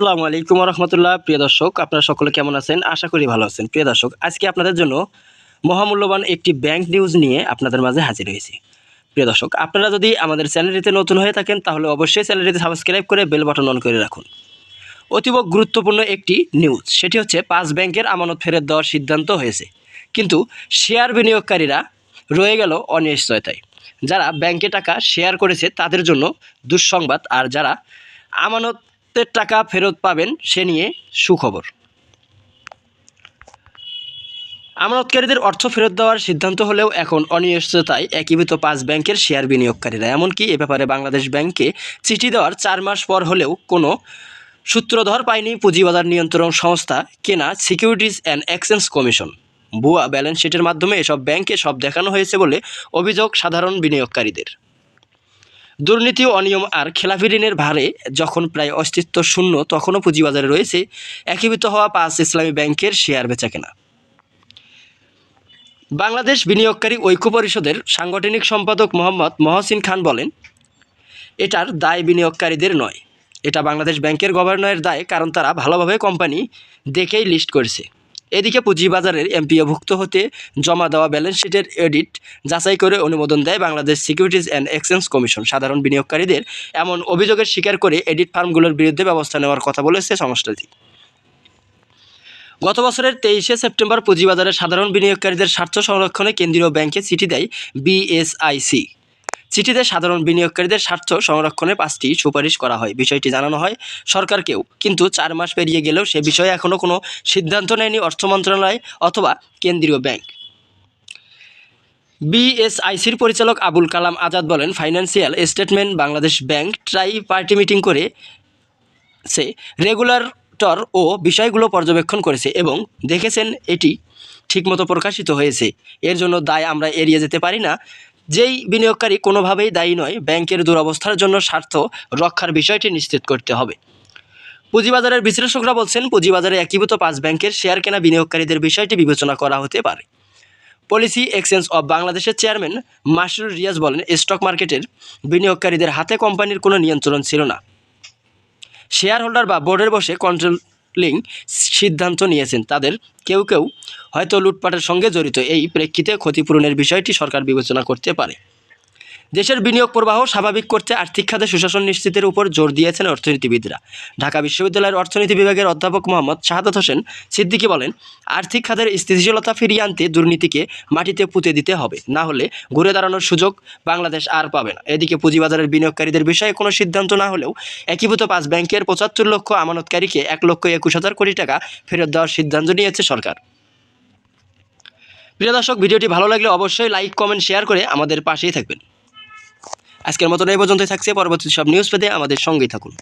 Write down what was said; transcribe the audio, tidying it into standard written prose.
আসসালামু আলাইকুম রহমতুল্লাহ। প্রিয় দর্শক, আপনারা সকলে কেমন আছেন? আশা করি ভালো আছেন। প্রিয় দর্শক, আজকে আপনাদের জন্য মহামূল্যবান একটি ব্যাংক নিউজ নিয়ে আপনাদের মাঝে হাজির হয়েছি। প্রিয় দর্শক, আপনারা যদি আমাদের চ্যানেলটিতে নতুন হয়ে থাকেন তাহলে অবশ্যই চ্যানেলটিতে সাবস্ক্রাইব করে বেল বাটন অন করে রাখুন। অতীব গুরুত্বপূর্ণ একটি নিউজ, সেটি হচ্ছে 5 ব্যাংকের আমানত ফেরত দেওয়ার সিদ্ধান্ত হয়েছে, কিন্তু শেয়ার বিনিয়োগকারীরা রয়ে গেল অনিশ্চয়তায়। যারা ব্যাংকে টাকা শেয়ার করেছে তাদের জন্য দুঃসংবাদ, আর যারা আমানতের টাকা ফেরত পাবেন সে নিয়ে সুখবর। আমানতকারীদের অর্থ ফেরত দেওয়ার সিদ্ধান্ত হলেও এখন অনিশ্চয়তায় একীভূত 5 ব্যাংকের শেয়ার বিনিয়োগকারীরা। এমনকি এ ব্যাপারে বাংলাদেশ ব্যাংকে চিঠি দেওয়ার 4 মাস পর হলেও কোনো সূত্রধর পায়নি পুঁজিবাজার নিয়ন্ত্রণ সংস্থা কেনা সিকিউরিটিজ অ্যান্ড এক্সচেঞ্জ কমিশন। ভুয়া ব্যালেন্স শিটের মাধ্যমে এসব ব্যাংকে সব দেখানো হয়েছে বলে অভিযোগ সাধারণ বিনিয়োগকারীদের। দুর্নীতি, অনিয়ম আর খেলাপি ঋণের ভারে যখন প্রায় অস্তিত্ব শূন্য, তখনও পুঁজিবাজারে রয়েছে একীভূত হওয়া 5 ইসলামী ব্যাংকের শেয়ার বেচাকেনা। বাংলাদেশ বিনিয়োগকারী ঐক্য পরিষদের সাংগঠনিক সম্পাদক মোহাম্মদ মহসিন খান বলেন, এটার দায় বিনিয়োগকারীদের নয়, এটা বাংলাদেশ ব্যাংকের গভর্নরের দায়, কারণ তারা ভালোভাবে কোম্পানি দেখেই লিস্ট করেছে। এদিকে পুঁজিবাজারের এমপিওভুক্ত হতে জমা দেওয়া ব্যালেন্স শিটের এডিট যাচাই করে অনুমোদন দেয় Bangladesh securities and exchange commission. সাধারণ বিনিয়োগকারীদের এমন অভিযোগের স্বীকার করে এডিট ফার্মগুলোর বিরুদ্ধে ব্যবস্থা নেওয়ার কথা বলেছে সংস্থাটি। গত বছরের 23শে সেপ্টেম্বর পুঁজিবাজারের সাধারণ বিনিয়োগকারীদের স্বার্থ সংরক্ষণে কেন্দ্রীয় ব্যাংকে চিঠি দেয় বিএসআইসি। চিঠিতে সাধারণ বিনিয়োগকারীদের স্বার্থ সংরক্ষণে 5টি সুপারিশ করা হয়। বিষয়টি জানানো হয় সরকারকেও, কিন্তু 4 মাস পেরিয়ে গেলেও সে বিষয়ে এখনও কোনো সিদ্ধান্ত নেয়নি অর্থ মন্ত্রণালয় অথবা কেন্দ্রীয় ব্যাংক। বিএসআইসির পরিচালক আবুল কালাম আজাদ বলেন, financial statement Bangladesh bank try party meeting করেছে, রেগুলেটর ও বিষয়গুলো পর্যবেক্ষণ করেছে এবং দেখেছেন এটি ঠিকমতো প্রকাশিত হয়েছে। এর জন্য দায় আমরা এড়িয়ে যেতে পারি না। যেই বিনিয়োগকারী কোনোভাবেই দায়ী নয়, ব্যাংকের দুরবস্থার জন্য স্বার্থ রক্ষার বিষয়টি নিশ্চিত করতে হবে। পুঁজিবাজারের বিশ্লেষকরা বলছেন, পুঁজিবাজারে একীভূত 5 ব্যাংকের শেয়ার কেনা বিনিয়োগকারীদের বিষয়টি বিবেচনা করা হতে পারে। পলিসি এক্সচেঞ্জ অব বাংলাদেশের চেয়ারম্যান মাসরুর রিয়াজ বলেন, স্টক মার্কেটের বিনিয়োগকারীদের হাতে কোম্পানির কোনো নিয়ন্ত্রণ ছিল না। শেয়ার হোল্ডার বা বোর্ডের বসে কন্ট্রোলিং সিদ্ধান্ত নিয়েছেন, তাদের কেউ কেউ হয়তো লুটপাটের সঙ্গে জড়িত। এই প্রেক্ষিতে ক্ষতিপূরণের বিষয়টি সরকার বিবেচনা করতে পারে। দেশের বিনিয়োগ প্রবাহ স্বাভাবিক করতে আর্থিক খাতে সুশাসন নিশ্চিতের উপর জোর দিয়েছেন অর্থনীতিবিদরা। ঢাকা বিশ্ববিদ্যালয়ের অর্থনীতি বিভাগের অধ্যাপক মোহাম্মদ শাহাদাত হোসেন সিদ্দিকী বলেন, আর্থিক খাতের স্থিতিশীলতা ফিরিয়ে আনতে দুর্নীতিকে মাটিতে পুঁতে দিতে হবে, না হলে ঘুরে দাঁড়ানোর সুযোগ বাংলাদেশ আর পাবে না। এদিকে পুঁজিবাজারের বিনিয়োগকারীদের বিষয়ে কোনো সিদ্ধান্ত না হলেও একীভূত 5 ব্যাংকের 75 লক্ষ আমানতকারীকে 1,21,000 কোটি টাকা ফেরত দেওয়ার সিদ্ধান্ত নিয়েছে সরকার। প্রিয় দর্শক, ভিডিওটি ভালো লাগলে অবশ্যই লাইক, কমেন্ট, শেয়ার করে আমাদের পাশেই থাকবেন। আজকের মতো এই পর্যন্তই থাকছে। পরবর্তী সব নিউজ পেতে আমাদের সঙ্গেই থাকুন।